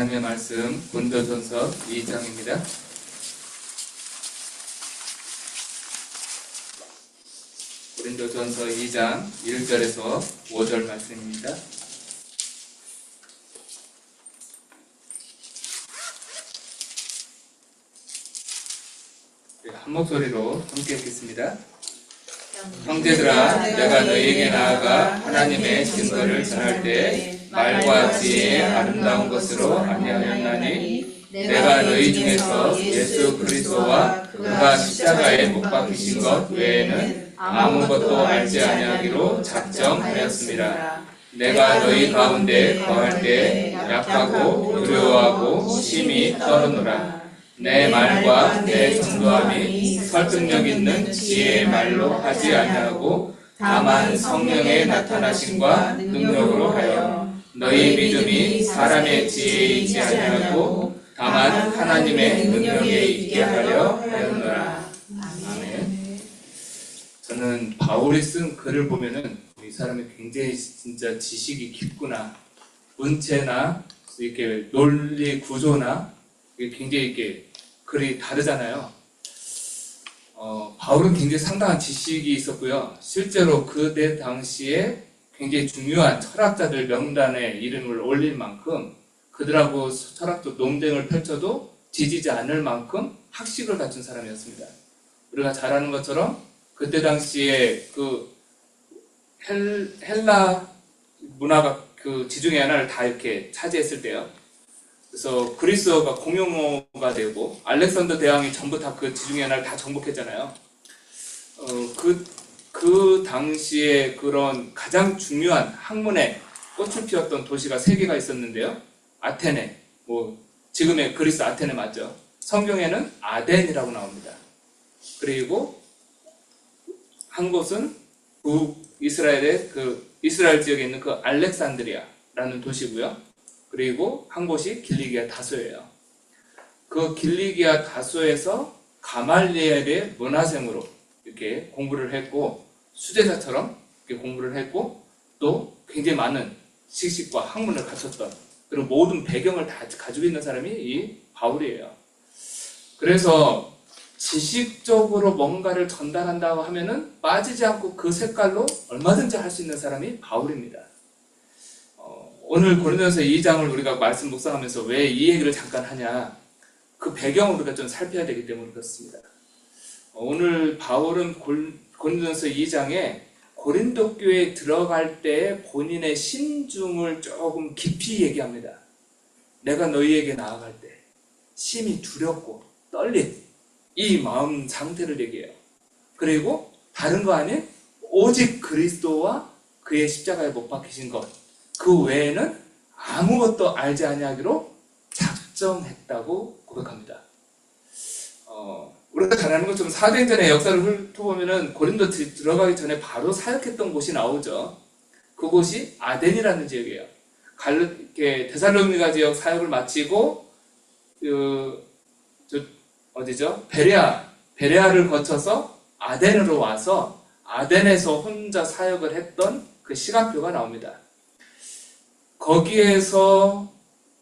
하나님의 말씀 고린도전서 2장입니다. 고린도전서 2장 1절에서 5절 말씀입니다. 한 목소리로 함께 읽겠습니다. 형제들아, 내가 너희에게 나아가 하나님의 증거를 전할 때 말과 지혜의 아름다운 것으로 아니하였나니 내가 너희 중에서 예수 그리스도와 그가 십자가에 못 박히신 것 외에는 아무것도 알지 아니하기로 작정하였습니다. 내가 너희 가운데 거할 때 약하고 두려워하고 심히 떨어노라. 내 말과 내 전도함이 설득력 있는 지혜의 말로 하지 아니하고 다만 성령의 나타나심과 능력으로 하여 너희 믿음이 사람의 지혜에 있지 아니하고 다만 하나님의 능력에 있게 하려 하였노라. 아멘. 저는 바울이 쓴 글을 보면은 이 사람이 굉장히 진짜 지식이 깊구나, 문체나 이렇게 논리 구조나 굉장히 이렇게 글이 다르잖아요. 바울은 굉장히 상당한 지식이 있었고요. 실제로 그때 당시에 굉장히 중요한 철학자들 명단에 이름을 올릴 만큼 그들하고 철학적 논쟁을 펼쳐도 지지지 않을 만큼 학식을 갖춘 사람이었습니다. 우리가 잘 아는 것처럼 그때 당시에 그 헬라 문화가 그 지중해 하나를 다 이렇게 차지했을 때요. 그래서 그리스어가 공용어가 되고 알렉산더 대왕이 전부 다 그 지중해 하나를 다 정복했잖아요. 그 당시에 그런 가장 중요한 학문의 꽃을 피웠던 도시가 세 개가 있었는데요. 아테네, 지금의 그리스 아테네 맞죠? 성경에는 아덴이라고 나옵니다. 그리고 한 곳은 이스라엘의 이스라엘 지역에 있는 그 알렉산드리아라는 도시고요. 그리고 한 곳이 길리기아 다소예요. 그 길리기아 다소에서 가말리엘의 문화생으로 이렇게 공부를 했고 수제자처럼 이렇게 공부를 했고 또 굉장히 많은 지식과 학문을 갖췄던 그리고 모든 배경을 다 가지고 있는 사람이 이 바울이에요. 그래서 지식적으로 뭔가를 전달한다고 하면은 빠지지 않고 그 색깔로 얼마든지 할 수 있는 사람이 바울입니다. 오늘 고린도전서 2장을 우리가 말씀 묵상하면서 왜 이 얘기를 잠깐 하냐, 그 배경을 우리가 좀 살펴야 되기 때문에 그렇습니다. 오늘 바울은 고린도전서 2장에 고린도 교회에 들어갈 때 본인의 심중을 조금 깊이 얘기합니다. 내가 너희에게 나아갈 때 심히 두렵고 떨린 이 마음 상태를 얘기해요. 그리고 다른 거 아닌 오직 그리스도와 그의 십자가에 못 박히신 것 그 외에는 아무것도 알지 아니하기로 작정했다고 고백합니다. 우리가 잘 아는 것처럼 사도행전의 역사를 훑어보면은 고린도 들어가기 전에 바로 사역했던 곳이 나오죠. 그곳이 아덴이라는 지역이에요. 데살로니가 지역 사역을 마치고 베레아를 거쳐서 아덴으로 와서 아덴에서 혼자 사역을 했던 그 시간표가 나옵니다. 거기에서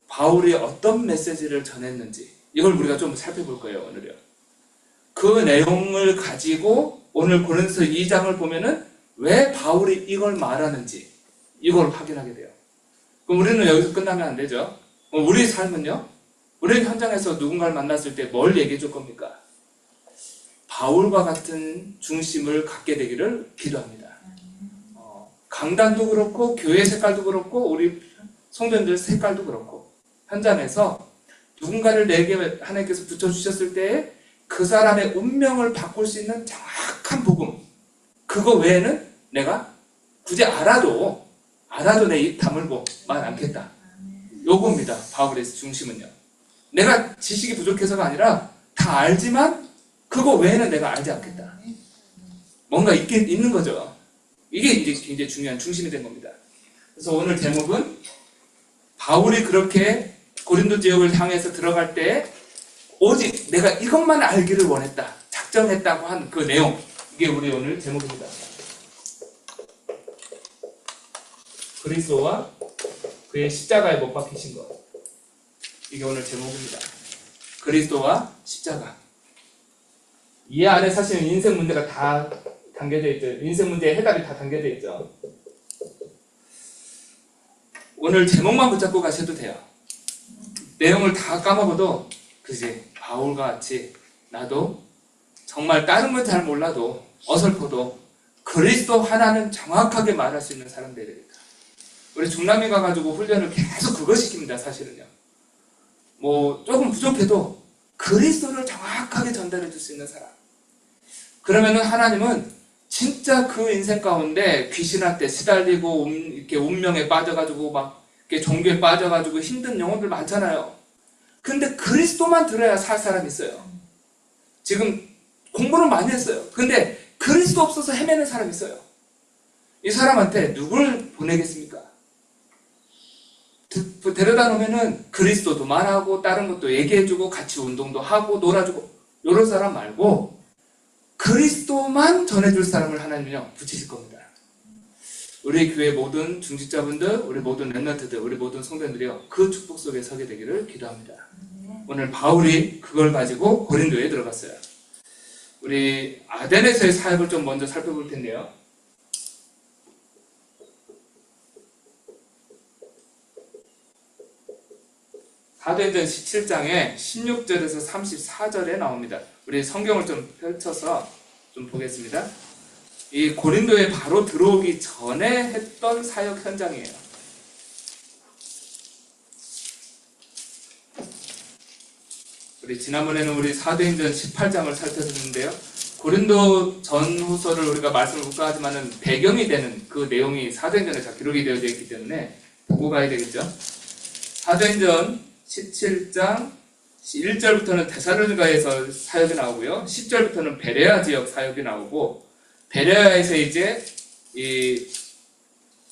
바울이 어떤 메시지를 전했는지 이걸 우리가 좀 살펴볼 거예요, 오늘요. 그 내용을 가지고 오늘 고린도서 2장을 보면은 왜 바울이 이걸 말하는지 이걸 확인하게 돼요. 그럼 우리는 여기서 끝나면 안 되죠. 우리 삶은요, 우리 현장에서 누군가를 만났을 때 뭘 얘기해 줄 겁니까? 바울과 같은 중심을 갖게 되기를 기도합니다. 강단도 그렇고 교회 색깔도 그렇고 우리 성도님들 색깔도 그렇고 현장에서 누군가를 내게 하나님께서 붙여주셨을 때 그 사람의 운명을 바꿀 수 있는 정확한 복음, 그거 외에는 내가 굳이 알아도 내 입 다물고만 않겠다. 요겁니다. 바울의 중심은요. 내가 지식이 부족해서가 아니라 다 알지만 그거 외에는 내가 알지 않겠다. 뭔가 있는 거죠. 이게 이제 굉장히 중요한 중심이 된 겁니다. 그래서 오늘 제목은 바울이 그렇게 고린도 지역을 향해서 들어갈 때 오직 내가 이것만 알기를 원했다, 작정했다고 한 그 내용, 이게 우리 오늘 제목입니다. 그리스도와 그의 십자가에 못 박히신 것. 이게 오늘 제목입니다. 그리스도와 십자가. 이 안에 사실은 인생 문제가 다 담겨져 있죠. 인생 문제의 해답이 다 담겨져 있죠. 오늘 제목만 붙잡고 가셔도 돼요. 내용을 다 까먹어도 그지 바울과 같이 나도 정말 다른 건 잘 몰라도 어설퍼도 그리스도 하나는 정확하게 말할 수 있는 사람 되야 되겠다. 우리 중남미 가가지고 훈련을 계속 그거 시킵니다. 사실은요. 뭐 조금 부족해도 그리스도를 정확하게 전달해 줄 수 있는 사람. 그러면은 하나님은 진짜 그 인생 가운데 귀신한테 시달리고 이렇게 운명에 빠져가지고 막 이렇게 종교에 빠져가지고 힘든 영혼들 많잖아요. 근데 그리스도만 들어야 살 사람이 있어요. 지금 공부는 많이 했어요. 근데 그리스도 없어서 헤매는 사람이 있어요. 이 사람한테 누굴 보내겠습니까? 데려다 놓으면은 그리스도도 말하고 다른 것도 얘기해주고 같이 운동도 하고 놀아주고 이런 사람 말고 그리스도만 전해줄 사람을 하나님은요 붙이실 겁니다. 우리 교회 모든 중직자분들, 우리 모든 렘넌트들, 우리 모든 성도님들이요 그 축복 속에 서게 되기를 기도합니다. 오늘 바울이 그걸 가지고 고린도에 들어갔어요. 우리 아덴에서의 사역을 좀 먼저 살펴볼 텐데요. 사도행전 17장에 16절에서 34절에 나옵니다. 우리 성경을 좀 펼쳐서 좀 보겠습니다. 이 고린도에 바로 들어오기 전에 했던 사역 현장이에요. 우리 지난번에는 우리 사도행전 18장을 살펴봤는데요. 고린도 전후서를 우리가 말씀을 못 하지만은 배경이 되는 그 내용이 사도행전에 다 기록이 되어져 있기 때문에 보고 가야 되겠죠. 사도행전 17장 1절부터는 데살로니가에서 사역이 나오고요. 10절부터는 베레아 지역 사역이 나오고 베레아에서 이제 이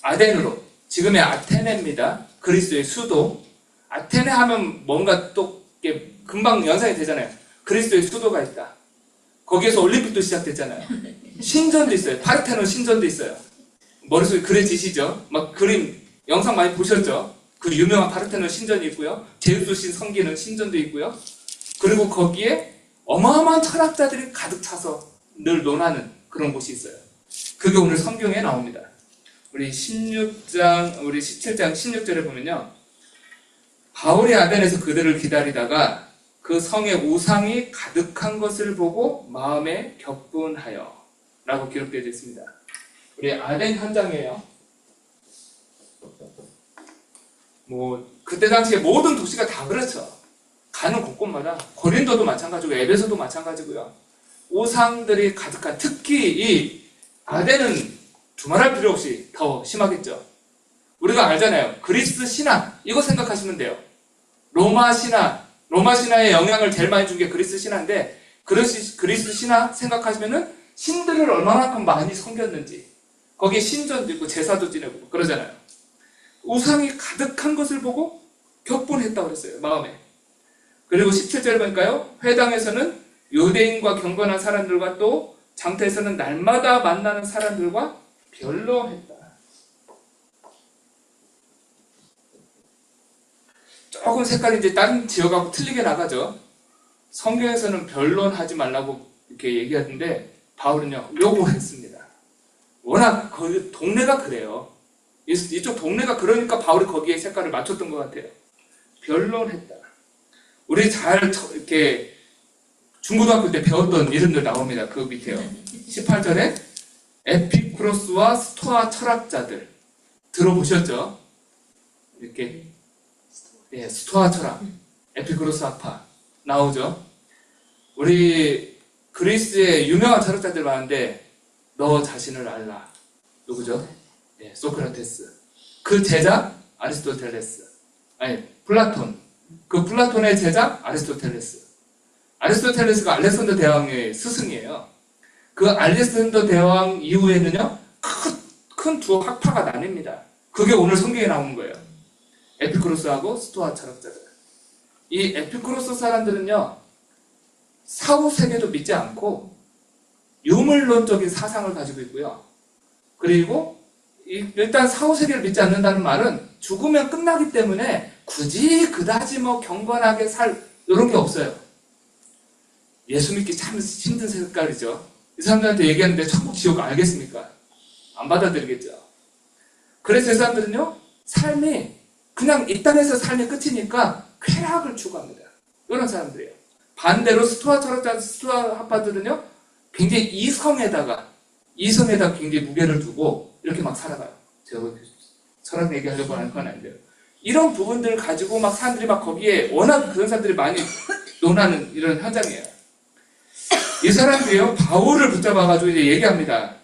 아덴으로 지금의 아테네입니다. 그리스도의 수도. 아테네 하면 뭔가 또 금방 연상이 되잖아요. 그리스도의 수도가 있다. 거기에서 올림픽도 시작됐잖아요. 신전도 있어요. 파르테논 신전도 있어요. 머릿속에 그려지시죠? 막 그림 영상 많이 보셨죠? 그 유명한 파르테논 신전이 있고요. 제우스 신 섬기는 신전도 있고요. 그리고 거기에 어마어마한 철학자들이 가득 차서 늘 논하는 그런 곳이 있어요. 그게 오늘 성경에 나옵니다. 우리 17장 16절에 보면요. 바울이 아덴에서 그들을 기다리다가 그 성에 우상이 가득한 것을 보고 마음에 격분하여 라고 기록되어 있습니다. 우리 아덴 현장이에요. 뭐 그때 당시에 모든 도시가 다 그렇죠. 가는 곳곳마다 고린도도 마찬가지고 에베소도 마찬가지고요. 우상들이 가득한 특히 이 아덴은 두말할 필요 없이 더 심하겠죠. 우리가 알잖아요. 그리스 신화 이거 생각하시면 돼요. 로마 신화의 영향을 제일 많이 준 게 그리스 신화인데 그리스 신화 생각하시면은 신들을 얼마만큼 많이 섬겼는지 거기에 신전도 있고 제사도 지내고 그러잖아요. 우상이 가득한 것을 보고 격분했다고 그랬어요. 마음에. 그리고 17절 보니까요. 회당에서는 유대인과 경건한 사람들과 또 장터에서는 날마다 만나는 사람들과 변로했다. 조금 색깔이 이제 다른 지역하고 틀리게 나가죠. 성경에서는 변론하지 말라고 이렇게 얘기하던데 바울은요 요구했습니다. 워낙 거기 동네가 그래요. 이쪽 동네가 그러니까 바울이 거기에 색깔을 맞췄던 것 같아요. 변론했다. 우리 잘 이렇게 중고등학교 때 배웠던 이름들 나옵니다. 그 밑에요. 18절에 에피쿠로스와 스토아 철학자들 들어보셨죠? 이렇게 스토아 철학, 에피쿠로스 학파 나오죠. 우리 그리스의 유명한 철학자들 많은데 너 자신을 알라. 누구죠? 소크라테스. 그 제자 아리스토텔레스. 플라톤. 그 플라톤의 제자 아리스토텔레스. 아리스토텔레스가 알렉산더 대왕의 스승이에요. 그 알렉산더 대왕 이후에는요 큰 두 학파가 나뉩니다. 그게 오늘 성경에 나오는 거예요. 에피쿠로스하고 스토아 철학자들. 이 에피쿠로스 사람들은요 사후 세계도 믿지 않고 유물론적인 사상을 가지고 있고요. 그리고 일단 사후 세계를 믿지 않는다는 말은 죽으면 끝나기 때문에 굳이 그다지 뭐 경건하게 이런 게 없어요. 예수 믿기 참 힘든 색깔이죠. 이 사람들한테 얘기하는데 천국 지옥 알겠습니까? 안 받아들이겠죠. 그래서 이 사람들은요, 삶이 그냥 이 땅에서 삶이 끝이니까 쾌락을 추구합니다. 이런 사람들이에요. 반대로 스토아 철학자, 스토아 학파들은요, 굉장히 이성에다가 굉장히 무게를 두고 이렇게 막 살아가요. 제가 철학 얘기하려고 하는 건 아닌데요. 이런 부분들을 가지고 막 사람들이 막 거기에 워낙 그런 사람들이 많이 논하는 이런 현장이에요. 이 사람들이요, 바울을 붙잡아가지고 이제 얘기합니다.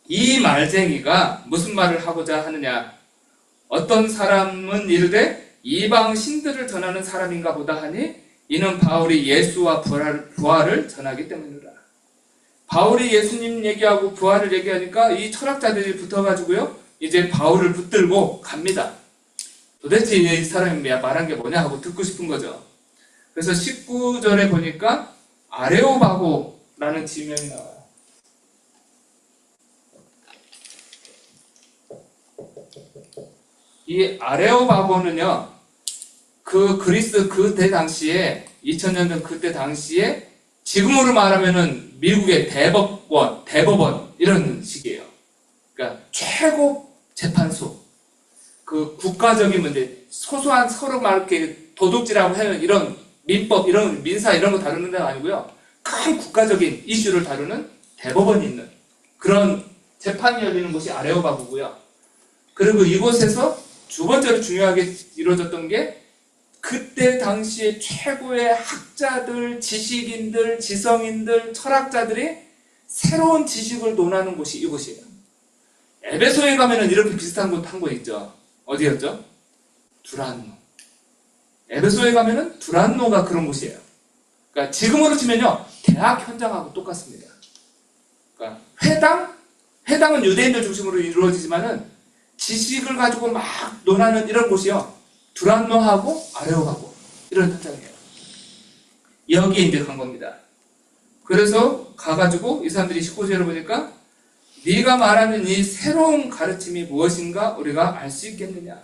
이 말쟁이가 무슨 말을 하고자 하느냐. 어떤 사람은 이르되 이방 신들을 전하는 사람인가 보다 하니 이는 바울이 예수와 부활을 전하기 때문이라. 바울이 예수님 얘기하고 부활을 얘기하니까 이 철학자들이 붙어가지고요, 이제 바울을 붙들고 갑니다. 도대체 이 사람이 말한 게 뭐냐 하고 듣고 싶은 거죠. 그래서 19절에 보니까 아레오바고라는 지명이 나와요. 이 아레오바고는요, 그 그리스 그때 당시에 2000년 전 그때 당시에 지금으로 말하면은 미국의 대법원 이런 식이에요. 그러니까 최고 재판소, 그 국가적인 문제, 소소한 서로 막 이렇게 도둑질하고 하는 이런 민법, 이런 민사 이런 거 다루는 데가 아니고요. 큰 국가적인 이슈를 다루는 대법원이 있는 그런 재판이 열리는 곳이 아레오바고고요. 그리고 이곳에서 두 번째로 중요하게 이루어졌던 게 그때 당시에 최고의 학자들, 지식인들, 지성인들, 철학자들이 새로운 지식을 논하는 곳이 이곳이에요. 에베소에 가면은 이렇게 비슷한 곳 한 곳 있죠. 어디였죠? 두란노. 에베소에 가면은 두란노가 그런 곳이에요. 그러니까 지금으로 치면요, 대학 현장하고 똑같습니다. 그러니까 회당은 유대인들 중심으로 이루어지지만은 지식을 가지고 막 논하는 이런 곳이요, 두란노하고 아레오바고 이런 현장이에요. 여기에 이제 간 겁니다. 그래서 가가지고 이 사람들이 19절을 보니까 네가 말하는 이 새로운 가르침이 무엇인가 우리가 알 수 있겠느냐.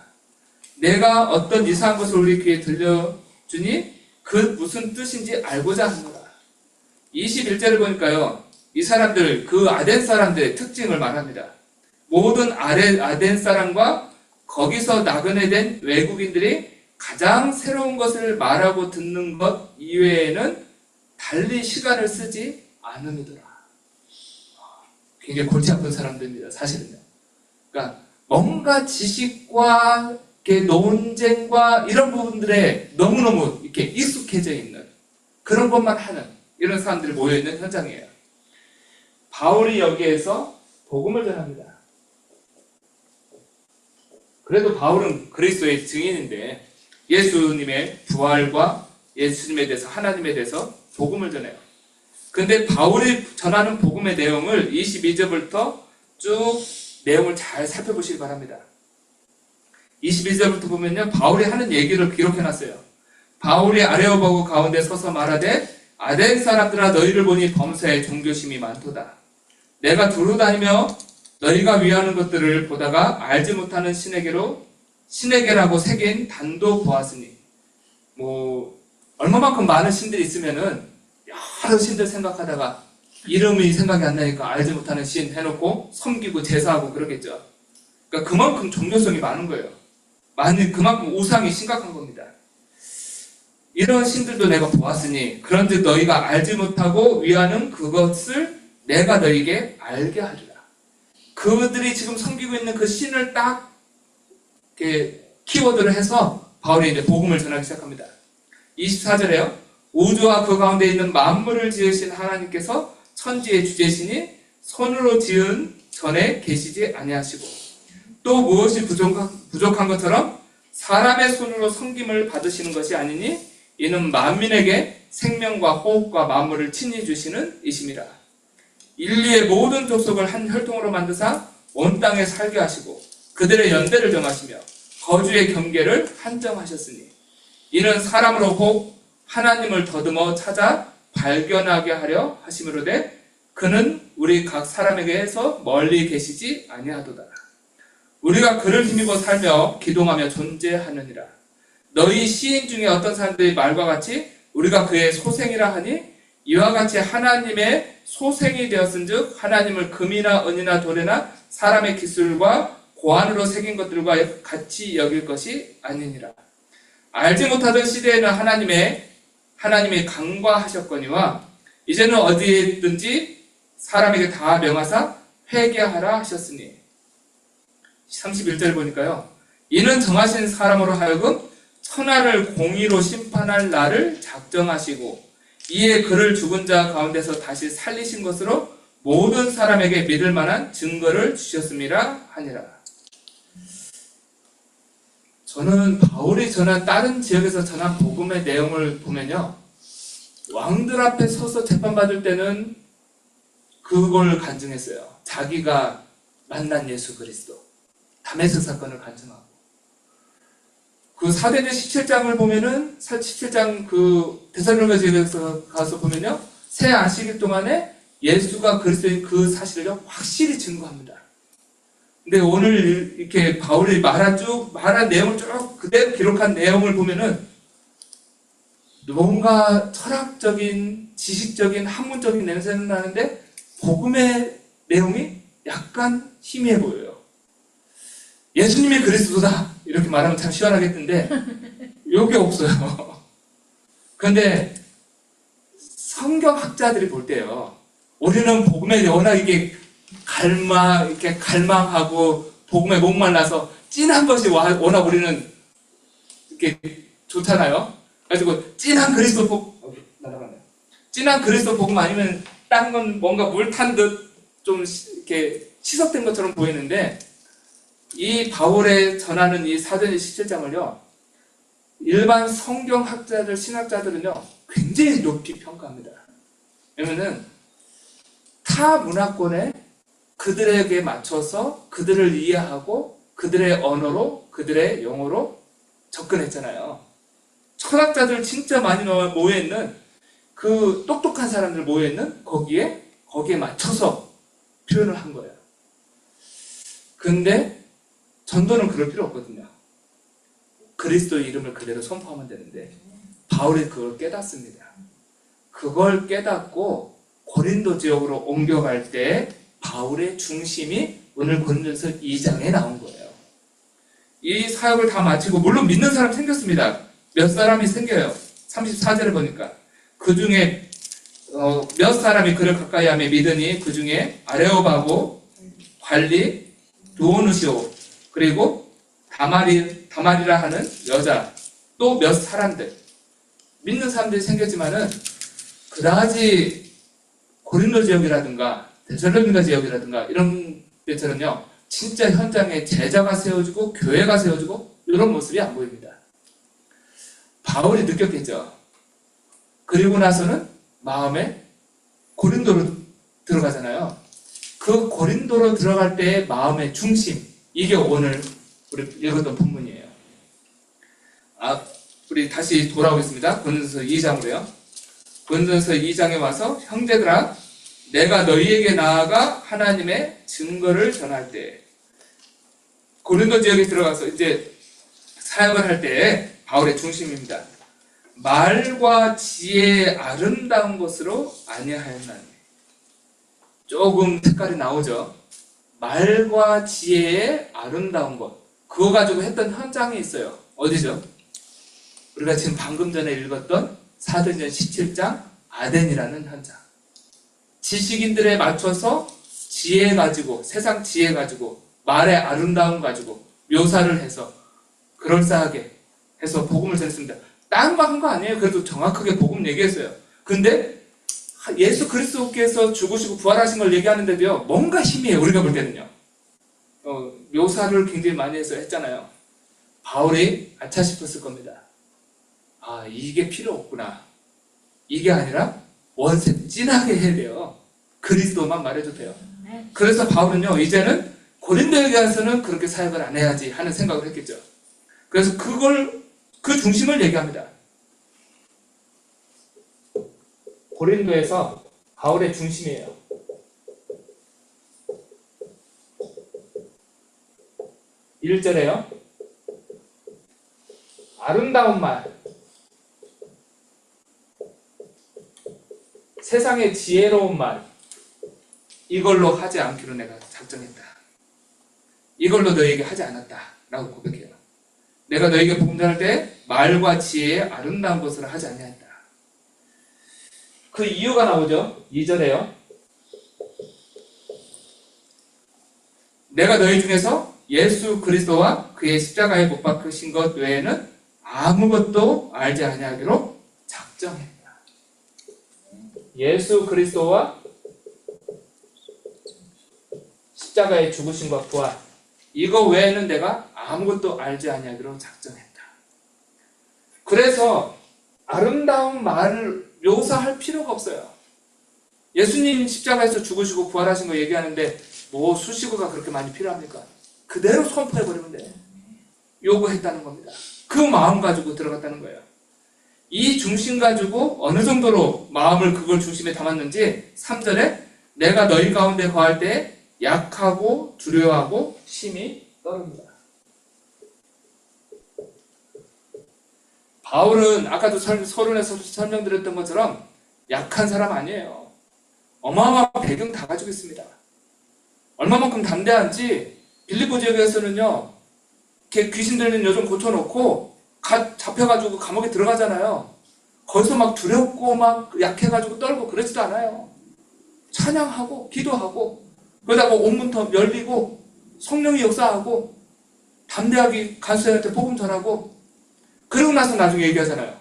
내가 어떤 이상한 것을 우리 귀에 들려주니 그 무슨 뜻인지 알고자 하노라. 21절을 보니까요, 이 사람들, 그 아덴 사람들의 특징을 말합니다. 모든 아덴 사람과 거기서 나그네 된 외국인들이 가장 새로운 것을 말하고 듣는 것 이외에는 달리 시간을 쓰지 않음이더라. 굉장히 골치 아픈 사람들입니다, 사실은요. 그러니까 뭔가 지식과 논쟁과 이런 부분들에 너무너무 이렇게 익숙해져 있는 그런 것만 하는 이런 사람들이 모여있는 현장이에요. 바울이 여기에서 복음을 전합니다. 그래도 바울은 그리스도의 증인인데 예수님의 부활과 예수님에 대해서, 하나님에 대해서 복음을 전해요. 근데 바울이 전하는 복음의 내용을 22절부터 쭉 내용을 잘 살펴보시기 바랍니다. 22절부터 보면요, 바울이 하는 얘기를 기록해놨어요. 바울이 아레오바고 가운데 서서 말하되 아덴 사람들아 너희를 보니 범사에 종교심이 많도다. 내가 두루 다니며 너희가 위하는 것들을 보다가 알지 못하는 신에게라고 새긴 단도 보았으니, 얼마만큼 많은 신들이 있으면은 여러 신들 생각하다가 이름이 생각이 안 나니까 알지 못하는 신 해놓고 섬기고 제사하고 그러겠죠. 그러니까 그만큼 종교성이 많은 거예요. 그만큼 우상이 심각한 겁니다. 이런 신들도 내가 보았으니 그런즉 너희가 알지 못하고 위하는 그것을 내가 너희에게 알게 하리라. 그들이 지금 섬기고 있는 그 신을 딱 이렇게 키워드를 해서 바울이 이제 복음을 전하기 시작합니다. 24절에요. 우주와 그 가운데 있는 만물을 지으신 하나님께서 천지의 주제시니 손으로 지은 전에 계시지 아니하시고 또 무엇이 부족한 것처럼 사람의 손으로 섬김을 받으시는 것이 아니니 이는 만민에게 생명과 호흡과 만물을 친히 주시는 이심이라. 인류의 모든 족속을 한 혈통으로 만드사 온 땅에 살게 하시고 그들의 연대를 정하시며 거주의 경계를 한정하셨으니 이는 사람으로 혹 하나님을 더듬어 찾아 발견하게 하려 하심으로되 그는 우리 각 사람에게서 멀리 계시지 아니하도다. 우리가 그를 힘입어 살며 기동하며 존재하느니라. 너희 시인 중에 어떤 사람들이 말과 같이 우리가 그의 소생이라 하니 이와 같이 하나님의 소생이 되었은즉 하나님을 금이나 은이나 돌이나 사람의 기술과 고안으로 새긴 것들과 같이 여길 것이 아니니라. 알지 못하던 시대에는 하나님이 간과하셨거니와 이제는 어디에든지 사람에게 다 명하사 회개하라 하셨으니. 31절 보니까요. 이는 정하신 사람으로 하여금 천하를 공의로 심판할 날을 작정하시고 이에 그를 죽은 자 가운데서 다시 살리신 것으로 모든 사람에게 믿을 만한 증거를 주셨음이라 하니라. 저는 바울이 전한 다른 지역에서 전한 복음의 내용을 보면요. 왕들 앞에 서서 재판받을 때는 그걸 간증했어요. 자기가 만난 예수 그리스도. 다메섹 사건을 간증하고. 그 사도행전 17장을 보면은 17장 그 데살로니가서에서 가서 보면요. 새 안식일 동안에 예수가 그리스도인 그 사실을 확실히 증거합니다. 근데 오늘 이렇게 바울이 말한 내용을 쭉 그대로 기록한 내용을 보면은 뭔가 철학적인, 지식적인, 학문적인 냄새는 나는데 복음의 내용이 약간 희미해 보여요. 예수님이 그리스도다 이렇게 말하면 참 시원하겠는데 여기 없어요. 그런데 성경학자들이 볼 때요. 우리는 복음에 워낙 이게 이렇게 갈망하고 복음에 목말라서 찐한 것이 워낙 우리는 이렇게 좋잖아요. 그래가지고 찐한 그리스도 복음 아니면 다른 건 뭔가 물 탄 듯 좀 이렇게 희석된 것처럼 보이는데 이 바울의 전하는 이 사도행전 17장을요. 일반 성경학자들, 신학자들은요. 굉장히 높이 평가합니다. 왜냐면은 타 문화권에 그들에게 맞춰서 그들을 이해하고 그들의 언어로 그들의 용어로 접근했잖아요. 철학자들 진짜 많이 모여있는 그 똑똑한 사람들 모여있는 거기에 맞춰서 표현을 한 거예요. 근데 전도는 그럴 필요 없거든요. 그리스도의 이름을 그대로 선포하면 되는데 바울이 그걸 깨닫습니다. 그걸 깨닫고 고린도 지역으로 옮겨갈 때 바울의 중심이 오늘 고린도서 2장에 나온 거예요. 이 사역을 다 마치고 물론 믿는 사람 생겼습니다. 몇 사람이 생겨요. 34절에 보니까 그 중에 몇 사람이 그를 가까이 하며 믿으니 그 중에 아레오바고 관리 두오누시오 그리고 다말이라 하는 여자 또 몇 사람들 믿는 사람들이 생겼지만은 그다지 고린도 지역이라든가 데살로니가 지역이라든가 이런 데처럼요 진짜 현장에 제자가 세워지고 교회가 세워지고 이런 모습이 안 보입니다. 바울이 느꼈겠죠. 그리고 나서는 마음에 고린도로 들어가잖아요. 그 고린도로 들어갈 때의 마음의 중심 이게 오늘 우리 읽었던 본문이에요. 우리 다시 돌아오겠습니다. 고린도서 2장으로요. 고린도서 2장에 와서 형제들아 내가 너희에게 나아가 하나님의 증거를 전할 때 고린도 지역에 들어가서 이제 사역을 할 때 바울의 중심입니다. 말과 지혜의 아름다운 것으로 아니하였나니 조금 색깔이 나오죠. 말과 지혜의 아름다운 것 그거 가지고 했던 현장이 있어요. 어디죠? 우리가 지금 방금 전에 읽었던 사도행전 17장 아덴이라는 현장. 지식인들에 맞춰서 지혜 가지고 세상 지혜 가지고 말의 아름다움 가지고 묘사를 해서 그럴싸하게 해서 복음을 전했습니다. 딴 거 한 거 아니에요. 그래도 정확하게 복음 얘기했어요. 근데 예수 그리스도께서 죽으시고 부활하신 걸 얘기하는데도요. 뭔가 희미해요. 우리가 볼 때는요. 묘사를 굉장히 많이 해서 했잖아요. 바울이 아차 싶었을 겁니다. 아 이게 필요 없구나. 이게 아니라 원색 진하게 해야 돼요. 그리스도만 말해도 돼요. 그래서 바울은요. 이제는 고린도에 가서는 그렇게 사역을 안 해야지 하는 생각을 했겠죠. 그래서 그 중심을 얘기합니다. 고린도에서 바울의 중심이에요. 1절에요. 아름다운 말, 세상의 지혜로운 말, 이걸로 하지 않기로 내가 작정했다. 이걸로 너에게 하지 않았다 라고 고백해요. 내가 너에게 복음 전할 때 말과 지혜의 아름다운 것을 하지 아니하였다. 그 이유가 나오죠. 2절에요. 내가 너희 중에서 예수 그리스도와 그의 십자가에 못 박히신 것 외에는 아무것도 알지 아니하기로 작정했다. 예수 그리스도와 십자가에 죽으심과 부활, 이거 외에는 내가 아무것도 알지 아니하기로 작정했다. 그래서 아름다운 말을 묘사할 필요가 없어요. 예수님 십자가에서 죽으시고 부활하신 거 얘기하는데 뭐 수식어가 그렇게 많이 필요합니까? 그대로 선포해버리면 돼. 요구했다는 겁니다. 그 마음 가지고 들어갔다는 거예요. 이 중심 가지고 어느 정도로 마음을 그걸 중심에 담았는지 3절에 내가 너희 가운데 거할 때 약하고 두려워하고 심히 떨립니다. 바울은 아까도 서론에서 설명드렸던 것처럼 약한 사람 아니에요. 어마어마한 배경 다 가지고 있습니다. 얼마만큼 담대한지 빌립보 지역에서는요, 귀신 들린 여종 고쳐놓고 잡혀가지고 감옥에 들어가잖아요. 거기서 막 두렵고 막 약해가지고 떨고 그러지도 않아요. 찬양하고 기도하고 그러다가 온문터 열리고 성령이 역사하고 담대하게 간수들한테 복음 전하고 그러고 나서 나중에 얘기하잖아요.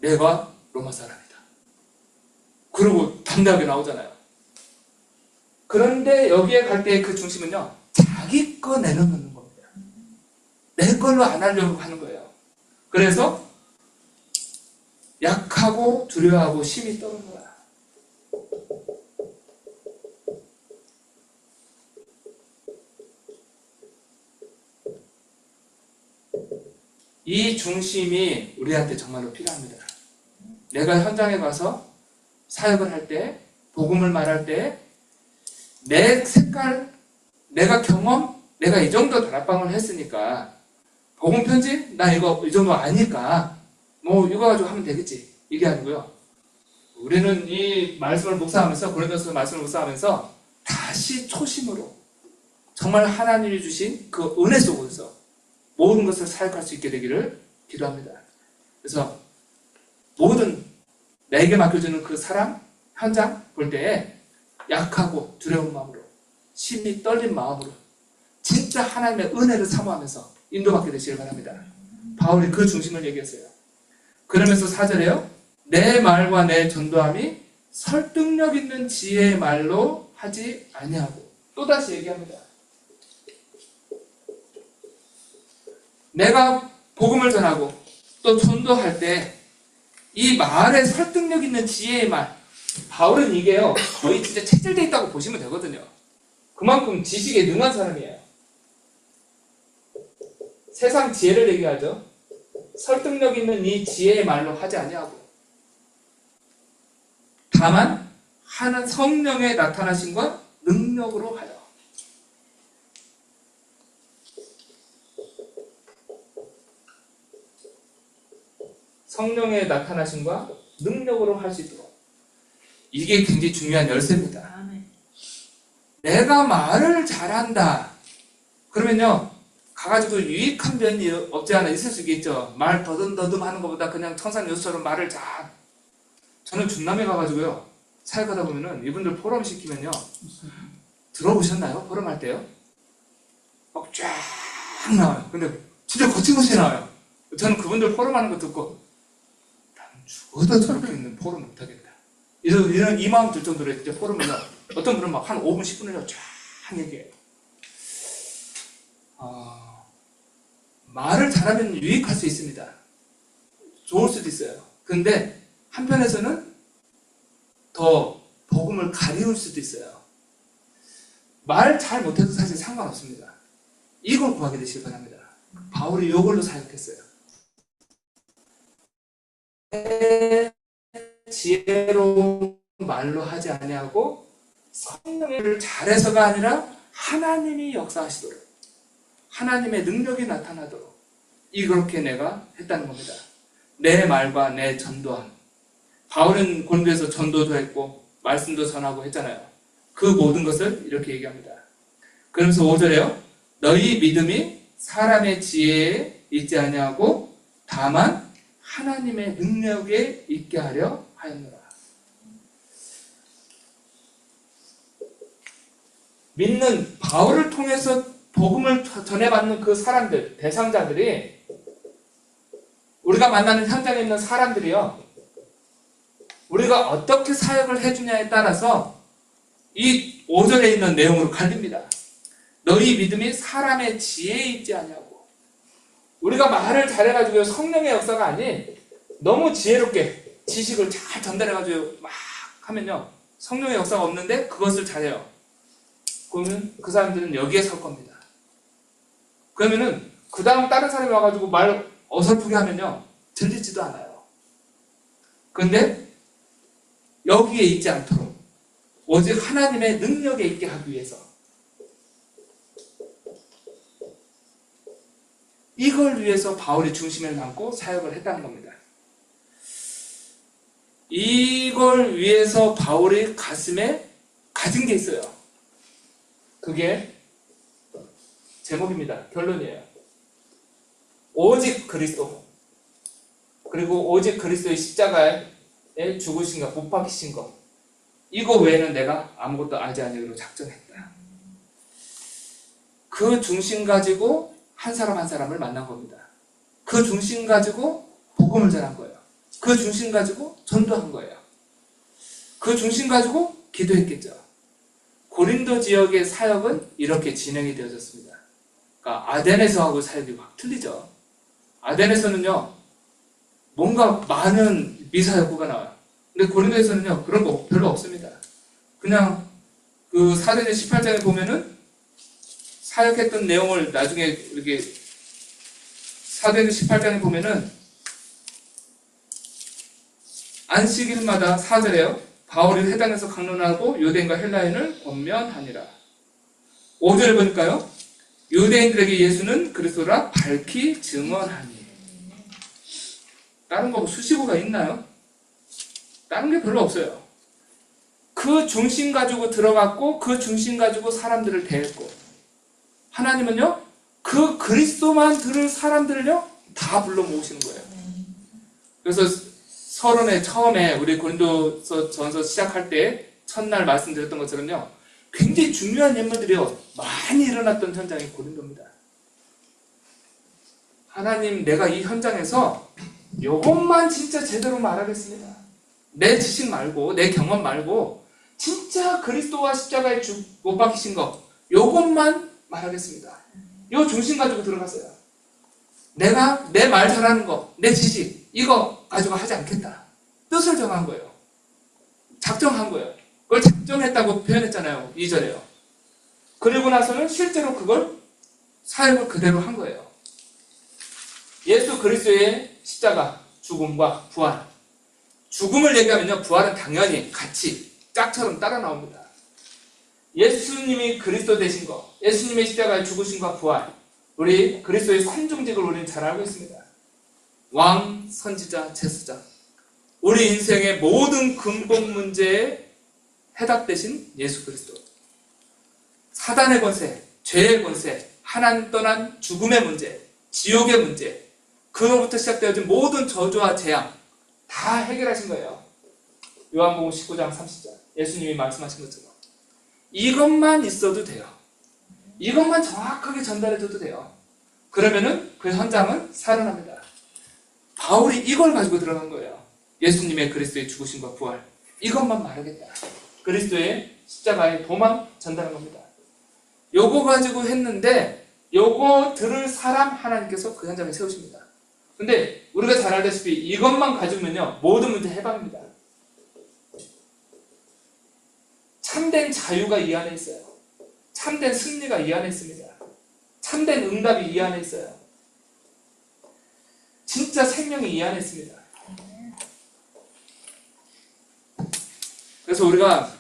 내가 로마 사람이다. 그리고 담대하게 나오잖아요. 그런데 여기에 갈 때 그 중심은요, 자기 거 내려놓는 겁니다. 내 걸로 안 하려고 하는 거예요. 그래서 약하고 두려워하고 심히 떠는 거야. 이 중심이 우리한테 정말로 필요합니다. 내가 현장에 가서 사역을 할 때, 복음을 말할 때, 내 색깔, 내가 경험, 내가 이 정도 다락방을 했으니까, 복음 편지? 나 이거 이 정도 아니까, 뭐 이거 가지고 하면 되겠지. 이게 아니고요. 우리는 이 말씀을 묵상하면서, 고린도서 말씀을 묵상하면서, 다시 초심으로, 정말 하나님이 주신 그 은혜 속에서, 모든 것을 사역할 수 있게 되기를 기도합니다. 그래서 모든 내게 맡겨주는 그 사람, 현장 볼 때에 약하고 두려운 마음으로, 심히 떨린 마음으로 진짜 하나님의 은혜를 사모하면서 인도받게 되시길 바랍니다. 바울이 그 중심을 얘기했어요. 그러면서 4절에요. 내 말과 내 전도함이 설득력 있는 지혜의 말로 하지 아니하고 또다시 얘기합니다. 내가 복음을 전하고 또 전도할 때 이 말에 설득력 있는 지혜의 말, 바울은 이게요 거의 진짜 체질되어 있다고 보시면 되거든요. 그만큼 지식에 능한 사람이에요. 세상 지혜를 얘기하죠. 설득력 있는 이 지혜의 말로 하지 아니하고 다만 하는 성령의 나타나심과 능력으로 하여. 성령의 나타나심과 능력으로 할 수 있도록. 이게 굉장히 중요한 열쇠입니다. 내가 말을 잘한다. 그러면요, 가가지고 유익한 면이 없지 않아 있을 수 있겠죠. 말 더듬더듬 하는 것보다 그냥 청산유수처럼 말을 잘. 저는 중남에 가가지고요, 사역하다 보면은 이분들 포럼 시키면요, 들어보셨나요? 포럼 할 때요? 막 쫙 나와요. 근데 진짜 거침없이 나와요. 저는 그분들 포럼 하는 거 듣고, 죽어도 저렇게 있는 포럼 못하겠다. 이런 이 마음 들 정도로 이제 포럼을 어떤 분은 막 한 5분, 10분을 쫙 얘기해요. 말을 잘하면 유익할 수 있습니다. 좋을 수도 있어요. 근데 한편에서는 더 복음을 가리울 수도 있어요. 말 잘 못해도 사실 상관없습니다. 이걸 구하게 되시길 바랍니다. 바울이 이걸로 사역했어요. 지혜로운 말로 하지 아니하고 성령을 잘해서가 아니라 하나님이 역사하시도록, 하나님의 능력이 나타나도록, 이렇게 내가 했다는 겁니다. 내 말과 내 전도함. 바울은 고린도에서 전도도 했고 말씀도 전하고 했잖아요. 그 모든 것을 이렇게 얘기합니다. 그러면서 5절에요. 너희 믿음이 사람의 지혜에 있지 아니하고 다만 하나님의 능력에 있게 하려 하였노라. 믿는 바울을 통해서 복음을 전해받는 그 사람들, 대상자들이, 우리가 만나는 현장에 있는 사람들이요, 우리가 어떻게 사역을 해주냐에 따라서 이 5절에 있는 내용으로 갈립니다. 너희 믿음이 사람의 지혜에 있지 않냐고. 우리가 말을 잘해가지고 성령의 역사가 아닌 너무 지혜롭게 지식을 잘 전달해가지고 막 하면요, 성령의 역사가 없는데 그것을 잘해요. 그러면 그 사람들은 여기에 설 겁니다. 그러면은 그 다음 다른 사람이 와가지고 말 어설프게 하면요, 들리지도 않아요. 그런데 여기에 있지 않도록 오직 하나님의 능력에 있게 하기 위해서 이걸 위해서 바울이 중심을 담고 사역을 했다는 겁니다. 이걸 위해서 바울이 가슴에 가진 게 있어요. 그게 제목입니다. 결론이에요. 오직 그리스도, 그리고 오직 그리스도의 십자가에 죽으신 것, 못 박히신 것, 이거 외에는 내가 아무것도 알지 아니기로 작정했다. 그 중심 가지고 한 사람 한 사람을 만난 겁니다. 그 중심 가지고 복음을 전한 거예요. 그 중심 가지고 전도한 거예요. 그 중심 가지고 기도했겠죠. 고린도 지역의 사역은 이렇게 진행이 되어졌습니다. 그러니까 아덴에서하고 사역이 확 틀리죠. 아덴에서는요, 뭔가 많은 미사역구가 나와요. 근데 고린도에서는요, 그런 거 별로 없습니다. 그냥 그 사도행전 18장에 보면은 사역했던 내용을 나중에 이렇게 사도행전 18장에 보면은 안식일마다 4절에요. 바울이 회당에서 강론하고 유대인과 헬라인을 권면하니라. 5절에 보니까요, 유대인들에게 예수는 그리스도라 밝히 증언하니. 다른 거 수식어가 있나요? 다른 게 별로 없어요. 그 중심 가지고 들어갔고 그 중심 가지고 사람들을 대했고, 하나님은요, 그 그리스도만 들을 사람들을요 다 불러 모으시는 거예요. 그래서 서론에 처음에 우리 고린도서 전서 시작할 때 첫날 말씀드렸던 것처럼요, 굉장히 중요한 인물들이요 많이 일어났던 현장이 고린도입니다. 하나님, 내가 이 현장에서 이것만 진짜 제대로 말하겠습니다. 내 지식 말고 내 경험 말고 진짜 그리스도와 십자가에 못 박히신 거, 이것만 말하겠습니다. 이 중심 가지고 들어갔어요. 내가 내 말 잘하는 거, 내 지식, 이거 가지고 하지 않겠다. 뜻을 정한 거예요. 작정한 거예요. 그걸 작정했다고 표현했잖아요. 2절에요. 그리고 나서는 실제로 그걸 사역을 그대로 한 거예요. 예수 그리스도의 십자가, 죽음과 부활. 죽음을 얘기하면요, 부활은 당연히 같이 짝처럼 따라 나옵니다. 예수님이 그리스도 되신 거, 예수님의 십자가의 죽으심과 부활, 우리 그리스도의 산중직을 우리는 잘 알고 있습니다. 왕, 선지자, 제사장. 우리 인생의 모든 근본 문제에 해답되신 예수 그리스도. 사단의 권세, 죄의 권세, 하나님 떠난 죽음의 문제, 지옥의 문제, 그로부터 시작되어진 모든 저주와 재앙 다 해결하신 거예요. 요한복음 19장 30절 예수님이 말씀하신 것처럼 이것만 있어도 돼요. 이것만 정확하게 전달해줘도 돼요. 그러면은 그 현장은 살아납니다. 바울이 이걸 가지고 들어간 거예요. 예수님의 그리스도의 죽으심과 부활, 이것만 말하겠다. 그리스도의 십자가의 도망 전달한 겁니다. 요거 가지고 했는데 요거 들을 사람 하나님께서 그 현장에 세우십니다. 근데 우리가 잘 알다시피 이것만 가지면요 모든 문제 해방입니다. 참된 자유가 이 안에 있어요. 참된 승리가 이 안에 있습니다. 참된 응답이 이 안에 있어요. 진짜 생명이 이 안에 있습니다. 그래서 우리가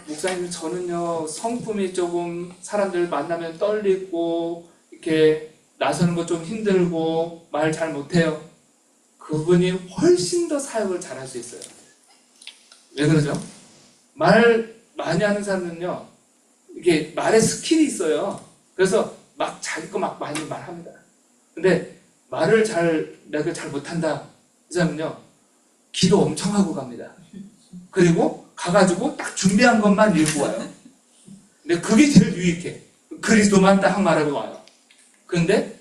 목사님, 저는요 성품이 조금 사람들 만나면 떨리고 이렇게 나서는 거 좀 힘들고 말 잘 못해요. 그분이 훨씬 더 사역을 잘할 수 있어요. 왜 그러죠? 말 많이 하는 사람은요, 이게 말에 스킬이 있어요. 그래서 막 자기 거 막 많이 말합니다. 근데 말을 내가 잘 못한다. 이 사람은요, 기도 엄청 하고 갑니다. 그리고 가가지고 딱 준비한 것만 읽고 와요. 근데 그게 제일 유익해. 그리스도만 딱 말하고 와요. 근데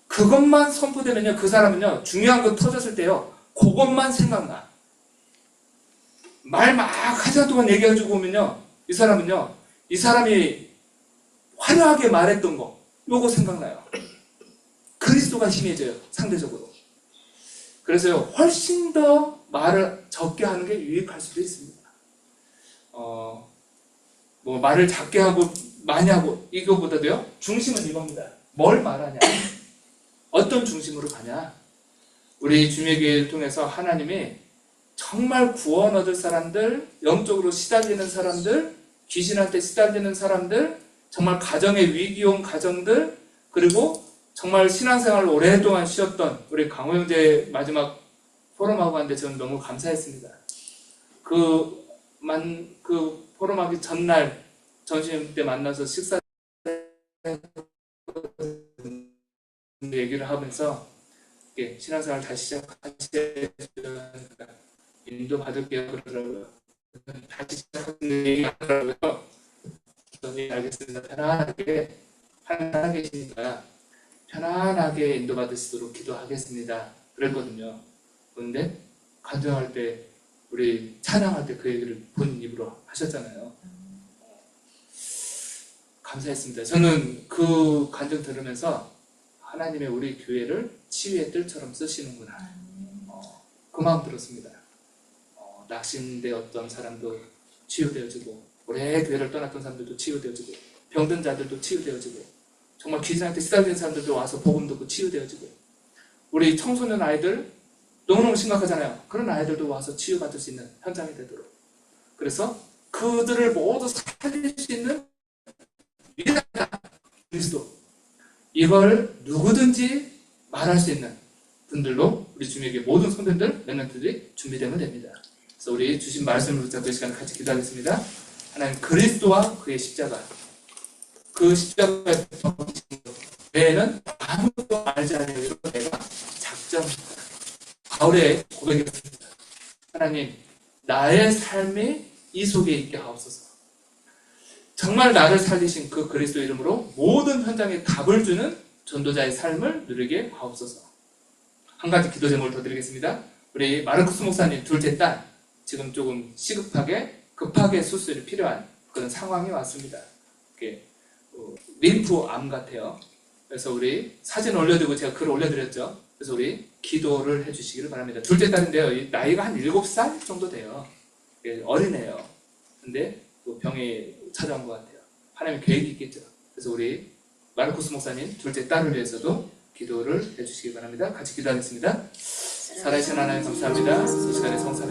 그것만 선포되면요, 그 사람은요, 중요한 거 터졌을 때요, 그것만 생각나. 말 막 하자 동안 얘기해주고 오면요, 이 사람이 화려하게 말했던 거, 요거 생각나요. 그리스도가 심해져요, 상대적으로. 그래서요, 훨씬 더 말을 적게 하는 게 유익할 수도 있습니다. 뭐 말을 작게 하고 많이 하고 이거보다도요, 중심은 이겁니다. 뭘 말하냐, 어떤 중심으로 가냐. 우리 주님의 통해서 하나님이 정말 구원 얻을 사람들, 영적으로 시달리는 사람들, 귀신한테 시달리는 사람들, 정말 가정의 위기 온 가정들, 그리고 정말 신앙생활을 오랫동안 쉬었던 우리 강호 형제 마지막 포럼하고 왔는데 저는 너무 감사했습니다. 그 포럼하기 전날 점심 때 만나서 식사 얘기를 하면서 신앙생활 다시 시작하시니까 인도 받을게요 그러더라고요. 다시 시작하는 얘기 하더라고요. 저는 알겠습니다. 편안하게 계시니까 편안하게 인도 받으시도록 기도하겠습니다. 그랬거든요. 그런데 간증할 때 우리 찬양할 때 그 얘기를 본인 입으로 하셨잖아요. 감사했습니다. 저는 그 간증 들으면서 하나님의 우리 교회를 치유의 뜰처럼 쓰시는구나. 그 마음 들었습니다. 낙심되었던 사람도 치유되어지고, 오래 교회를 떠났던 사람들도 치유되어지고, 병든 자들도 치유되어지고, 정말 귀신한테 시달리는 사람들도 와서 복음 듣고 치유되어지고, 우리 청소년 아이들 너무너무 심각하잖아요. 그런 아이들도 와서 치유받을 수 있는 현장이 되도록. 그래서 그들을 모두 살릴 수 있는 위대한 그리스도, 이걸 누구든지 말할 수 있는 분들로 우리 주님에게 모든 선배들, 랩런트들이 준비되면 됩니다. 그래서 우리 주신 말씀을 붙잡고 이 시간 같이 기도하겠습니다. 하나님, 그리스도와 그의 십자가, 그 십자가의 외에는 아무것도 알지 않아요. 이런 내가 작정합니다. 바울의 고백이었습니다. 하나님, 나의 삶이 이 속에 있게 하옵소서. 정말 나를 살리신 그 그리스도 이름으로 모든 현장에 답을 주는 전도자의 삶을 누리게 하옵소서. 한 가지 기도 제목을 더 드리겠습니다. 우리 마르쿠스 목사님 둘째 딸, 지금 조금 급하게 수술이 필요한 그런 상황이 왔습니다. 림프암 같아요. 그래서 우리 사진 올려드리고 제가 글 올려드렸죠. 그래서 우리 기도를 해주시기를 바랍니다. 둘째 딸인데요, 나이가 한 7살 정도 돼요. 어리네요. 근데 병이 찾아온 것 같아요. 하나님 계획이 있겠죠. 그래서 우리 마르쿠스 목사님 둘째 딸을 위해서도 기도를 해주시기 바랍니다. 같이 기도하겠습니다. 살아계신 하나님 감사합니다. 이 시간에 성삼